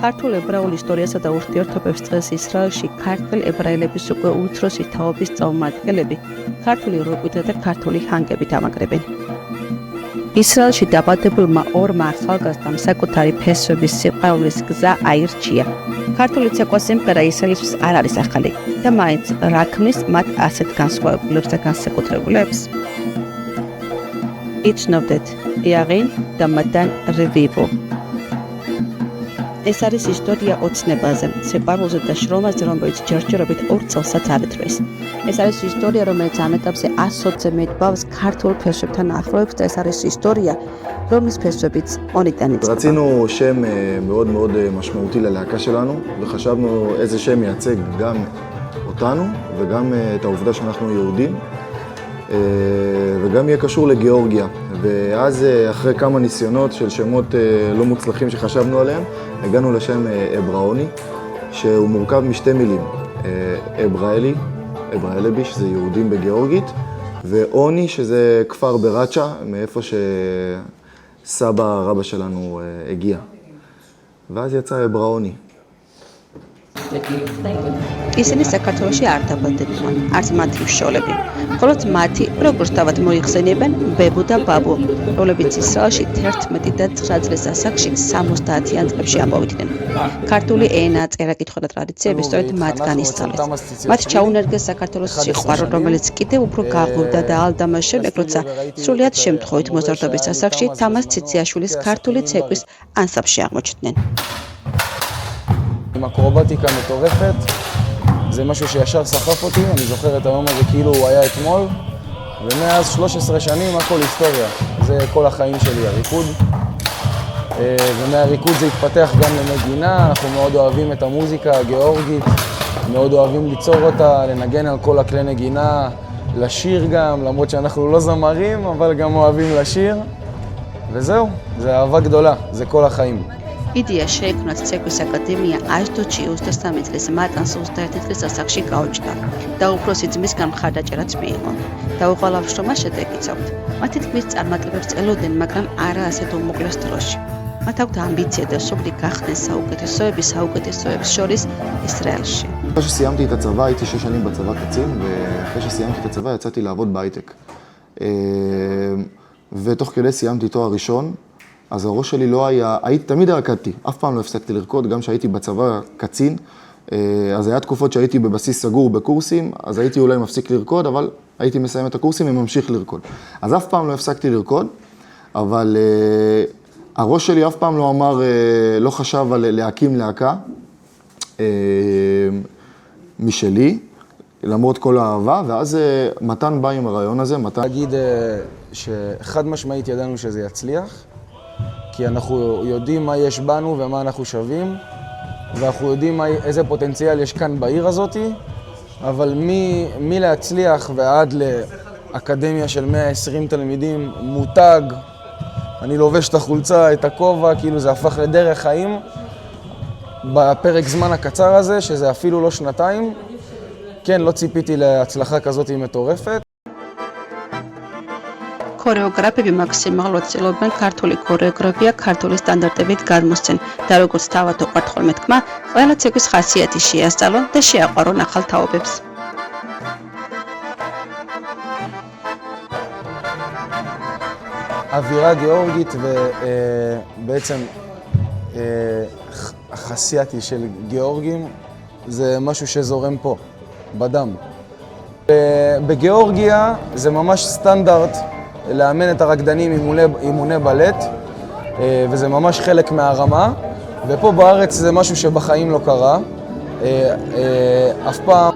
ქართულ ებრაულ ისტორიასა და ურთიერთობებს წელს ისრაელში ქართველ ებრაელების უკვე უმცროსი თაობის წარმომადგენლები ქართული როკითა და ქართული ჰანგებით ამაგრებენ. ისრაელში დაბადებულმა ორმა ახალგაზრდამ საკუთარი ფესვების სიყვარულის გზა აირჩია. ქართული ცეკვა სიმღერა ისრაელისთვის არ არის ახალი და მაინც რა ქმნის მათ ასეთ განსხვავებულებს და განსაკუთრებულებს? იცნობდეთ იაღინ და მადან რევიბო. ეს არის ისტორია ოცნებაზე, სიყვარულზე და შრომაზე, რომელიც ჯერჯერობით ორ წელსაც არეთრეს. ეს არის ისტორია, რომელიც ამ ეტაპზე 120-ზე მეტ ბავშვს ქართულ ფესვებთან ახლოვებს და ეს არის ისტორია, რომლის פסვებიც ონიდან იწყება. רצינו שם מאוד מאוד משמעותי ללהקה שלנו, וחשבנו איזה שם מייצג גם אותנו וגם את העובדה שאנחנו יהודים, וגם יהיה קשור לגיאורגיה. ואז אחרי כמה ניסיונות של שמות לא מוצלחים שחשבנו עליהם, הגענו לשם אברהוני, שהוא מורכב משתי מילים, אברהלי, אברהלבי, שזה יהודים בגיאורגית, ואוני, שזה כפר בראצ'ה, מאיפה שסבא רבא שלנו הגיע. ואז יצא אברהוני. ისინი საქართველოში არ დაბადებულან, არც მათი მშობლები. მხოლოდ მათი, როგორც თავად მოიხსენიებენ, ბებუ და ბაბუ, რომლებიც ისრაელში 11 და 9 წლის ასაკში 70-იან წლებში ამოვიდნენ. ქართული ენა, წერა-კითხვა და ტრადიციები სწორედ მათგან ისწავლეს. მათ ჩაუნერგეს საქართველოს სიყვარული, რომელიც კიდევ უფრო გაღურდა და ალდამას შემდეგ, როცა სრულიად შემთხვევით მოზარდობის ასაკში თამაზ ციციაშვილის ქართული ცეკვის ანსამბლში აღმოჩნდნენ. עם אקרובטיקה מטורפת, זה משהו שישר סחף אותי, אני זוכר את היום הזה כאילו הוא היה אתמול, ומאז 13 שנים הכל היסטוריה, זה כל החיים שלי, הריקוד. ומהריקוד זה התפתח גם לנגינה, אנחנו מאוד אוהבים את המוזיקה הגיאורגית, מאוד אוהבים ליצור אותה, לנגן על כל הכלי נגינה, לשיר גם, למרות שאנחנו לא זמרים, אבל גם אוהבים לשיר. וזהו, זה אהבה גדולה, זה כל החיים. იდეა შეიქმნა ცეკვის აკადემია აჟდოჩი 23 წლის მარტანს 21 წლის ასაკში გაუჩნდა და უფროსი ძმისგან მხარდაჭერაც მიიღო. დაუღალავ შრომას შედეგიც აქვს. მათი თქმის წარმატებებს ელოდნენ, მაგრამ არა ასეთ უმოკლეს დროში. მათ აქვთ ამბიცია და სოფლი გახდნენ საუკეთესოების შორის ისრაელში. אחרי שסיימתי את הצבא, הייתי 6 שנים בצבא קצין, ואחרי שסיימתי את הצבא יצאתי לעבוד בהייטק. ותוך כדי סיימתי תואר ראשון, אז הראש שלי לא היה, תמיד רקדתי, אף פעם לא הפסקתי לרקוד, גם כשהייתי בצבא קצין, אז היה תקופות שהייתי בבסיס סגור בקורסים, אז הייתי אולי מפסיק לרקוד, אבל הייתי מסיים את הקורסים וממשיך לרקוד. אז אף פעם לא הפסקתי לרקוד, אבל הראש שלי אף פעם לא אמר, לא חשב על להקים להקה משלי, למרות כל האהבה, ואז מתן בא עם הרעיון הזה, מתן... להגיד שחד משמעית ידענו שזה יצליח, כי אנחנו יודעים מה יש בנו ומה אנחנו שווים, ואנחנו יודעים איזה פוטנציאל יש כאן בעיר הזאת, אבל מלהצליח ועד לאקדמיה של 120 תלמידים, מותג, אני לובש את החולצה, את הכובע, כאילו זה הפך לדרך חיים, בפרק זמן הקצר הזה, שזה אפילו לא שנתיים, כן, לא ציפיתי להצלחה כזאת מטורפת. ქორეოგრაფები მაქსიმალურად ცდილობენ ქართული ქორეოგრაფია ქართული სტანდარტებით გადმოსცენ და როგორც თავად უყვართ ხოლმე თქმა, ყველა ცეკვის ხასიათი შეასწავლონ და შეაყვარონ ახალ თაობებს. אווירה גיאורגית ובעצם החסייתי של גיאורגים זה משהו שזורם פה, בדם. בגיאורגיה זה ממש סטנדרט לאמן את הרקדנים אימוני בלט, וזה ממש חלק מהרמה, ופה בארץ זה משהו שבחיים לא קרה, אף פעם.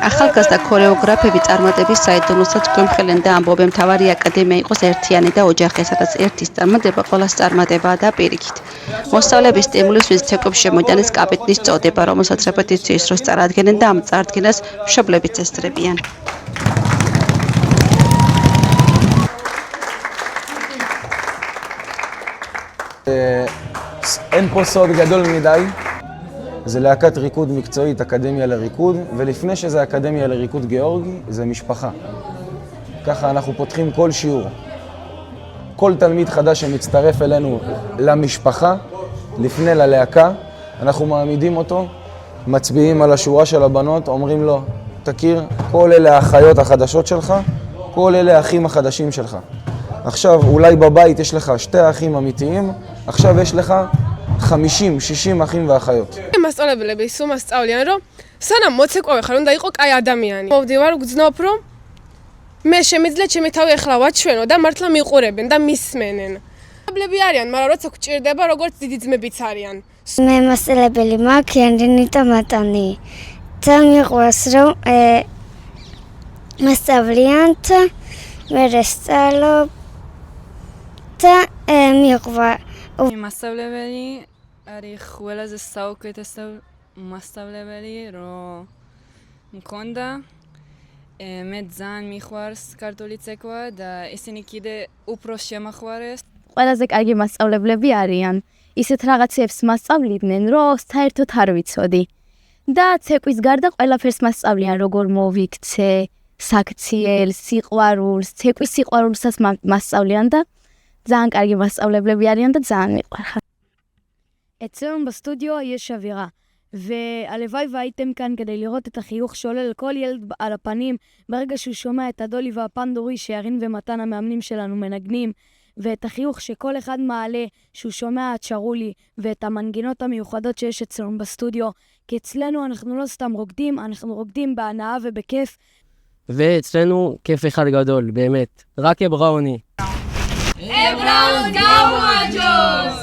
ახალგაზრდა ქორეოგრაფები წარმატების საიდუმლოსაც გვემხელენ და ამბობენ, მთავარი აკადემია იყოს ერთიანი და ოჯახი, სადაც ერთის წარმატება ყველას წარმატებაა და პირიქით. მოსწავლეების სტიმულისთვის ცეკვებს შემოიტანეს კაპიტნის წოდება, რომელსაც რეპეტიციის დროს წარადგენენ და ამ წარდგენას მშობლებიც ესწრებიან. אין פה סוד גדול מדי, זה להקת ריקוד מקצועית, אקדמיה לריקוד, ולפני שזה אקדמיה לריקוד גיאורגי, זה משפחה. ככה אנחנו פותחים כל שיעור. כל תלמיד חדש שמצטרף אלינו למשפחה, לפני ללהקה, אנחנו מעמידים אותו, מצביעים על השורה של הבנות, אומרים לו, תכיר, כל אלה האחיות החדשות שלך, כל אלה האחים החדשים שלך. עכשיו, אולי בבית יש לך 2 אחים אמיתיים, עכשיו יש לך 50, 60 אחים ואחיות. მასწავლებლები სულ მასწავლიან, რომ სანამ მოცეკვავე ხარ, უნდა იყო კაი ადამიანი. მოვდივარ, გძნობ, რომ მე შემიძლია ჩემი თავი ახლა ვაჩვენო და მართლა მიყურებენ და მისმენენ. მასწავლებლები არიან, მაგრამ როცა გჭირდება, როგორც დიდი ძმებიც არიან. მე მასწავლებელი მაქვს იანრინიტა მატანი. ძალიან მიყვარს, რომ მასწავლიან და მე ვსწავლობ და მიყვარს. მასწავლებელი არის ყველაზე საუკეთესო მასწავლებელი, რომ მქონდა. მე ძალიან მიყვარს ქართული ცეკვა და ისინი კიდე უფრო შემაყვარეს. ყველაზე კარგი მასწავლებლები არიან. ისეთ რაღაცებს მასწავლიდნენ, რომ საერთოდ არ ვიცოდი. და ცეკვის გარდა ყველაფერს მასწავლიან, როგორ მოვიქცე, საქციელს, სიყვარულს, ცეკვის სიყვარულსაც მასწავლიან და ძალიან კარგი მასწავლებლები არიან და ძალიან მიყვარხარ. אצלנו בסטודיו יש אווירה, והלוואי והייתם כאן כדי לראות את החיוך שעולה לכל ילד על הפנים ברגע שהוא שומע את הדולי והפנדורי שירין ומתן המאמנים שלנו מנגנים, ואת החיוך שכל אחד מעלה שהוא שומע את שרולי ואת המנגינות המיוחדות שיש אצלנו בסטודיו, כי אצלנו אנחנו לא סתם רוקדים, אנחנו רוקדים בהנאה ובכיף. ואצלנו כיף אחד גדול, באמת, רק אבראוני. ებრაუნს გაუაჯოს!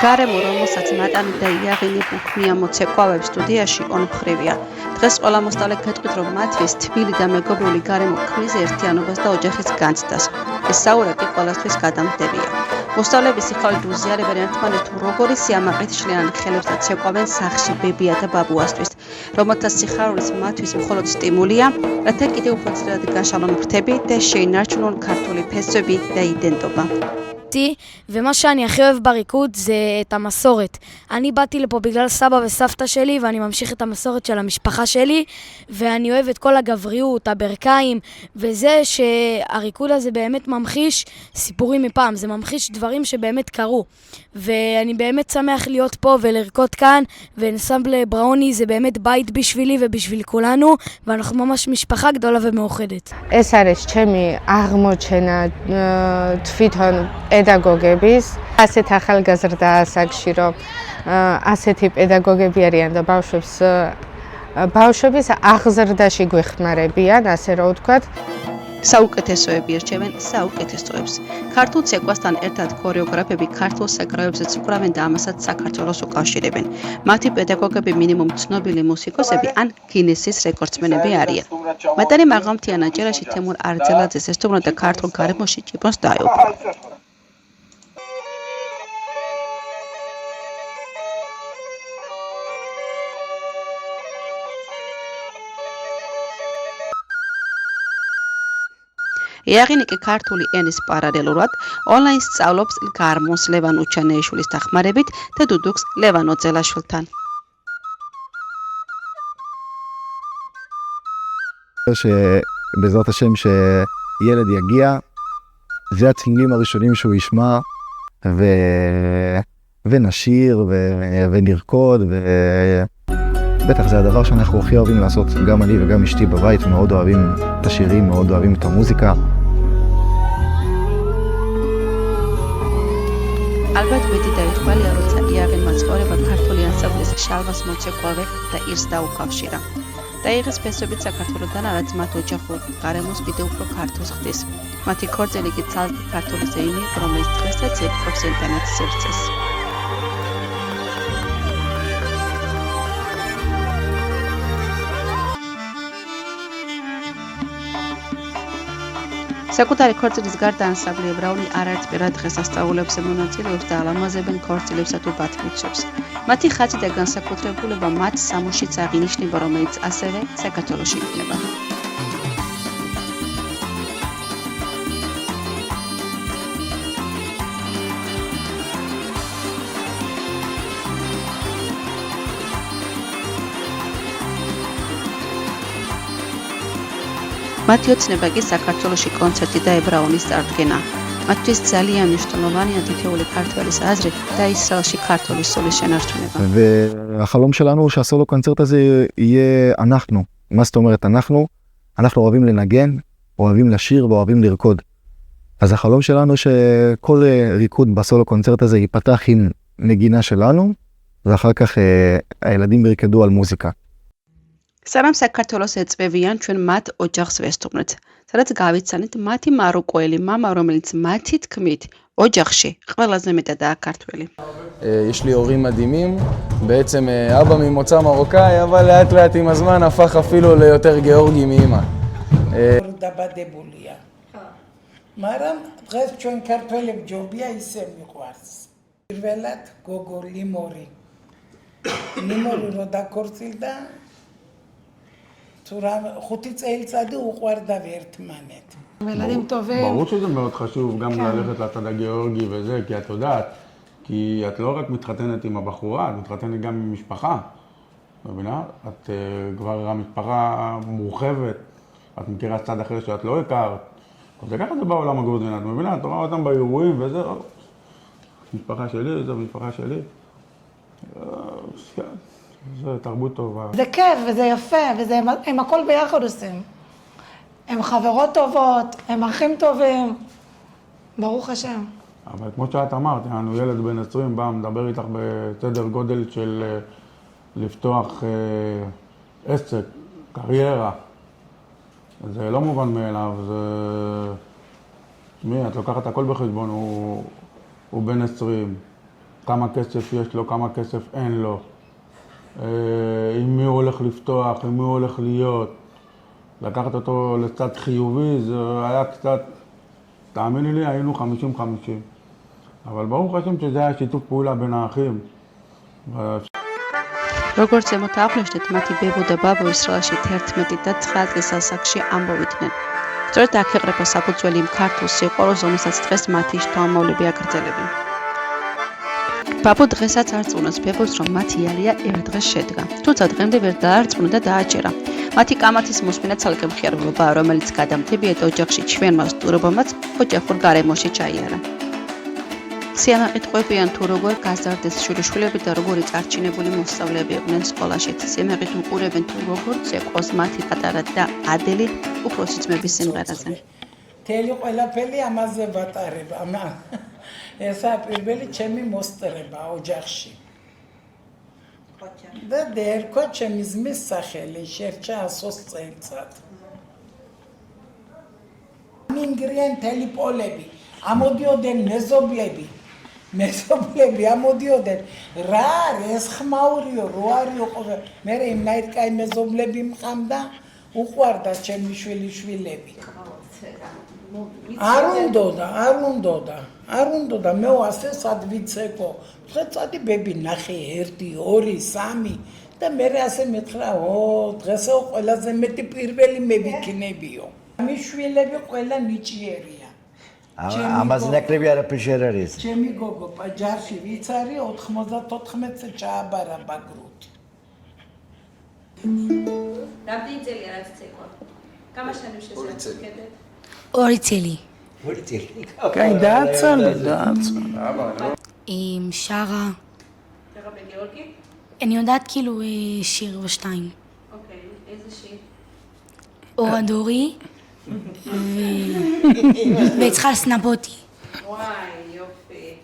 გარემო, რომელსაც ნატანი და იაღინი უქმნიან მოცეკვავებს სტუდიაში ორმხრივია. დღეს ყველა მოსწავლე გეტყვით, რომ მათთვის თბილი და მეგობრული გარემო ქმნის ერთიანობას და ოჯახის განცდას. ეს საურა კი ყველასთვის გადამდებია. მოსწავლეები სიხალით უზიარებენ ერთმანეთს თუ როგორი სიამაყით შლიან ხელებს და ცეკვავენ სახლში ბებია და ბაბუასთვის, რომელთაც სიხარულიც მათთვის მხოლოდ სტიმულია, რათა კიდევ უფრო ძლიერ გაშალონ ფრთები და შეინარჩუნონ ქართული ფესვები და იდენტობა. ומה שאני הכי אוהב בריקוד זה את המסורת. אני באתי לפה בגלל סבא וסבתא שלי, ואני ממשיך את המסורת של המשפחה שלי, ואני אוהב את כל הגבריות, הברכיים, וזה שהריקוד הזה באמת ממחיש סיפורים מפעם, זה ממחיש דברים שבאמת קרו. ואני באמת שמח להיות פה ולרקוד כאן, ואנסמבל בראוני זה באמת בית בשבילי ובשביל כולנו, ואנחנו ממש משפחה גדולה ומאוחדת. ეს არის ჩემი აღმოჩენა თვითონ პედაგოგების, ასეთ ახალგაზრდა ასაკში, რომ ასეთი პედაგოგები არიან და ბავშვების აღზრდაში გვეხმარებიან, ასე რომ ვთქვათ. საუკეთესოები ერჩევენ საუკეთესოებს. ქართულ ცეკვასთან ერთად ქორეოგრაფები ქართულ საკრავებზეც უკრავენ და ამასაც საქართველოს უკავშირებენ. მათი პედაგოგები მინიმუმ ცნობილი მუსიკოსები ან გინესის რეკორდსმენები არიან. მატარი მაღალმთიან აჭარაში თემურ არძელაძეს ესტუმრა და ქართულ გარემოში ჭიპონს დაეუფლა. იაღინი კი ქართული ენის პარალელურად ონლაინ სწავლობს გარმონს ლევან უჩანეიშვილის დახმარებით და დუდუქს ლევან ოძელაშვილთან. שבעזרת השם שילד יגיע, זה הצלילים הראשונים שהוא ישמע, ונשיר ונרקוד, בטח זה הדבר שאנחנו הכי אוהבים לעשות, גם אני וגם אשתי בבית, מאוד אוהבים את השירים, מאוד אוהבים את המוזיקה. ალბათ მეტი დაიხვალია, როცა იაღინმა ცხოვრება ქართული ანსამბლის შალვას მოცეკვავე და ირს დაუკავშირა. დაიღეს ფესვებით საქართველოდან, რაც მათ ოჯახურ გარემოს კიდევ უფრო ქართულს ხდის. მათი ქორწილი კი ცალკე ქართული ზეიმი, რომელიც დღესაც ეკვრობს ინტერნეტ სივრცეს. საკუთარი ქორწილის გარდა ანსამბლი ებრაული არაერთგვარად დღესასწაულებზე მონაწილეობს და ალამაზებენ ქორწილებსა თუ ბათმიცებს. მათი ხაზი და განსაკუთრებულება მათ სამუშიც აღინიშნება, რომელიც ასევე საქართველოში იქნება. მათი ოცნება კი საქართველოში კონცერტი და ებრაონის წარდგენა. მათთვის ძალიან მნიშვნელოვანია თითოეული ქართველის აზრით და ისრაელში ქართული სულის შენარჩუნება. והחלום שלנו שהסולו קונצרט הזה יהיה אנחנו. מה זאת אומרת אנחנו? אנחנו אוהבים לנגן, אוהבים לשיר ואוהבים לרקוד. אז החלום שלנו שכל ריקוד בסולו קונצרט הזה ייפתח עם נגינה שלנו, ואחר כך הילדים ירקדו על מוזיקה. სანამ საქართველოს ეწვევიან ჩვენ მათ ოჯახს ვესტუმრეთ, სადაც გავიცანით მათი მაროკოელი მამა, რომელიც მათი თქმით ოჯახში ყველაზე მეტადაა ქართველი. יש לי הורים מדהימים, בעצם אבא ממוצא מרוקאי, אבל לאט לאט עם הזמן הפך אפילו ליותר גיאורגי מאמא. დაბადებულია. მაგრამ დღეს ჩვენ ქართველებს ჯობია ისე მიყვარს. პირველად გოგო ლიმორი. ლიმორი რო დაქორწილდა თუ რა 5 წელიწადი უყვარდა ერთმანეთ. ילדים טובים. ברור שזה מאוד חשוב גם ללכת לצד הגיאורגי וזה, כי את יודעת, כי את לא רק מתחתנת עם הבחורה, את מתחתנת גם עם משפחה. מבינה? את כבר המשפחה מורחבת, את מכירה צד אחר שאת לא הכרת. זה ככה זה בעולם הגרוזיני, את מבינה? את רואה אותם באירועים וזה, משפחה שלי, זו משפחה שלי. זה תרבות טובה. זה כיף וזה יפה, הם הכל ביחד עושים. הם חברות טובות, הם אחים טובים, ברוך השם. אבל כמו שאת אמרת, יענו ילד בן 20 בא, מדבר איתך בסדר גודל של לפתוח עסק, קריירה. זה לא מובן מאליו, זה... שמי, את לוקחת הכל בחשבון, הוא בן 20, כמה כסף יש לו, כמה כסף אין לו, עם מי הוא הולך לפתוח, עם מי הוא הולך להיות. לקחת אותו לצד חיובי, זה היה קצת, תאמיני לי, היינו 50-50. אבל ברוך השם שזה היה שיתוף פעולה בין האחים. როგორც ემოთ აღნიშნეთ, მათი ბებო და ბაბო ისრაელში 11 და 9 წლის ასაკში ამბობდნენ. სწორედ აქ ეყრება საფუძველი იმ ქართულ სიყვარულს, რომელსაც დღეს მათი შთამომავლები აკრძალებენ. ბაბო დღესაც არ წუნოს ბებოს, რომ მათი ალია ერთ დღეს შედგა. თუმცა დღემდე ვერ დაარწმუნა და დააჭერა. მათი კამათის მოსმენა ცალკე მხიარებაა, რომელიც გადამდებიეთ ოჯახში ჩვენმა სტუმრობამაც ოჯახურ გარემოში ჩაიარა. სიამაყითხვებიან თუ როგორ გაზარდეს შვილიშვილები და როგორი წარჩინებული მოსწავლეები იყვნენ სკოლაში. სიამაყით უყურებენ თუ როგორ ცეკვავს მათი პატარა და ადელი უფროსი ძმების სიმღერაზე. თელი ყველაფერი ამაზე ვატარებ. ესა პირველი ჩემი მოსწრება ოჯახში. და დერქო ჩემი ძმის სახელი შერჩა 100 წელიწად. მინგრიან თელი პოლები, ამოდიოდნენ მეზობლები. მეზობლები ამოდიოდნენ, რა არის ხმაურიო, რო არისო ყოველ. მე იმნაირ კაი მეზობლები მყავდა, უყვარდა ჩემი შვილიშვილები. არ უნდოდა, მე ასე სად ვიცეკო. დღეწადი ბები ნახე 1, 2, 3 და მე ასე მითხრა, დღესო ყველაზე მეტი პირველი მე ვიქნებიო. მის შვილები ყველა ნიჭიერია. ამაზე ნაკლები არაფერი შენ არ არის. ჩემი გოგო პაჯარში ვიც არის 94-ზე ჩააბარა ბაგრუთი. რამდენი წელია რაც ცეკვა? გამაშანი შესაძლებელი. 2 წელი. 2 წელი. კაი დააცალე. עם שרה. שרה בגיאורגי? אני יודעת כאילו שיר או 2. אוקיי, איזה שיר? אור הדורי. ויצחק סנבוטי. וואי, יופי.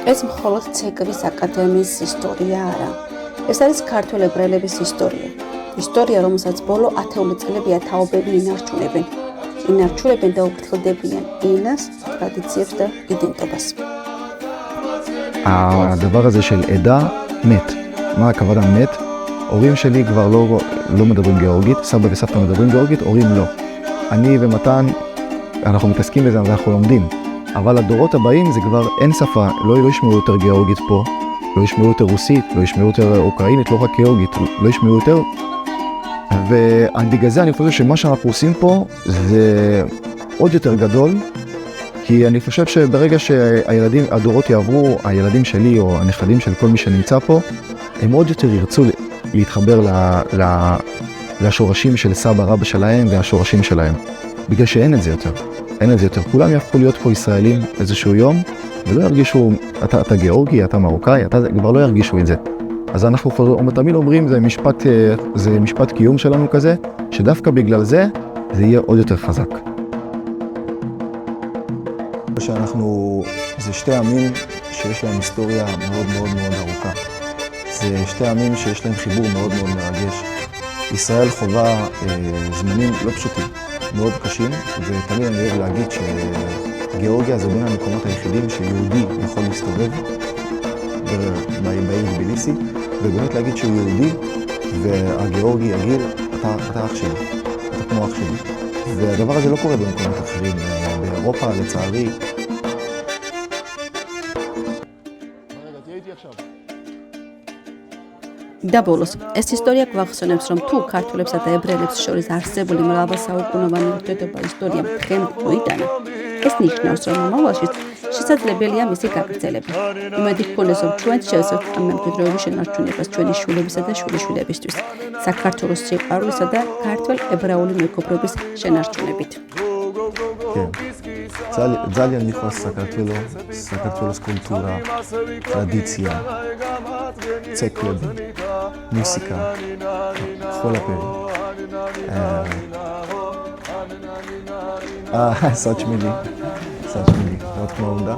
ეს მხოლოდ ცეკვის აკადემიის ისტორია არა. ეს არის ქართველ ებრაელების ისტორია. ისტორია, რომელსაც ბოლო 10 წლებია თაობები ინარჩუნებენ. ინარჩუნებენ და უფრთხილდებიან ენას, ტრადიციებს და იდენტობას. הדבר הזה של עדה מת. מה הכוונה מת? הורים שלי כבר לא מדברים גיאורגית, סבא וסבתא מדברים גיאורגית, הורים לא. אני ומתן, אנחנו מתעסקים בזה, אנחנו לומדים. אבל הדורות הבאים זה כבר אין שפה, לא ישמעו יותר גיאורגית פה, לא ישמעו יותר רוסית, לא ישמעו יותר אוקראינית, לא רק גיאורגית, לא ישמעו יותר ובגלל זה אני חושב שמה שאנחנו עושים פה זה עוד יותר גדול, כי אני חושב שברגע שהדורות יעברו, הילדים שלי או הנכדים של כל מי שנמצא פה, הם עוד יותר ירצו להתחבר לשורשים של סבא רבא שלהם והשורשים שלהם. בגלל שאין את זה יותר. אין את זה יותר. כולם יהפכו להיות פה ישראלים איזשהו יום, ולא ירגישו, אתה גיאורגי, אתה מרוקאי, כבר לא ירגישו את זה. אז אנחנו תמיד אומרים, זה משפט קיום שלנו כזה, שדווקא בגלל זה, זה יהיה עוד יותר חזק. זה שתי עמים שיש להם היסטוריה מאוד מאוד מאוד ארוכה. זה שתי עמים שיש להם חיבור מאוד מאוד מרגש. ישראל חווה זמנים לא פשוטים, מאוד קשים, ותמיד אני אוהב להגיד שגיאורגיה זה בין המקומות היחידים שיהודי יכול להסתובב בעיר טביליסי, ובאמת להגיד שהוא יהודי, והגיאורגי יגיד, אתה אח שלי, אתה כמו אח שלי. והדבר הזה לא קורה במקומות אחרים. באירופה, לצערי, და ბოლოს, ეს ისტორია გვახსენებს, რომ თუ ქართველებსა და ებრაელებს შორის არსებული მრავალსაუკუნოვანი ურთიერთობა ისტორიამ თხემით მოიტანა, ეს ნიშნავს, რომ მომავალშიც შესაძლებელია მისი გაგრძელება. იმედი გქონდეს, რომ ჩვენც შევსვათ ამ მემკვიდრეობის შენარჩუნებას ჩვენი შვილებისა და შვილიშვილებისთვის, საქართველოს სიყვარულისა და ქართველ ებრაული მეგობრობის შენარჩუნებით. ძალიან მიყვარს საქართველოს კულტურა, ტრადიცია, ცეკვები, მუსიკა, ყველაფერი. საჭმელი, რა თქმა უნდა.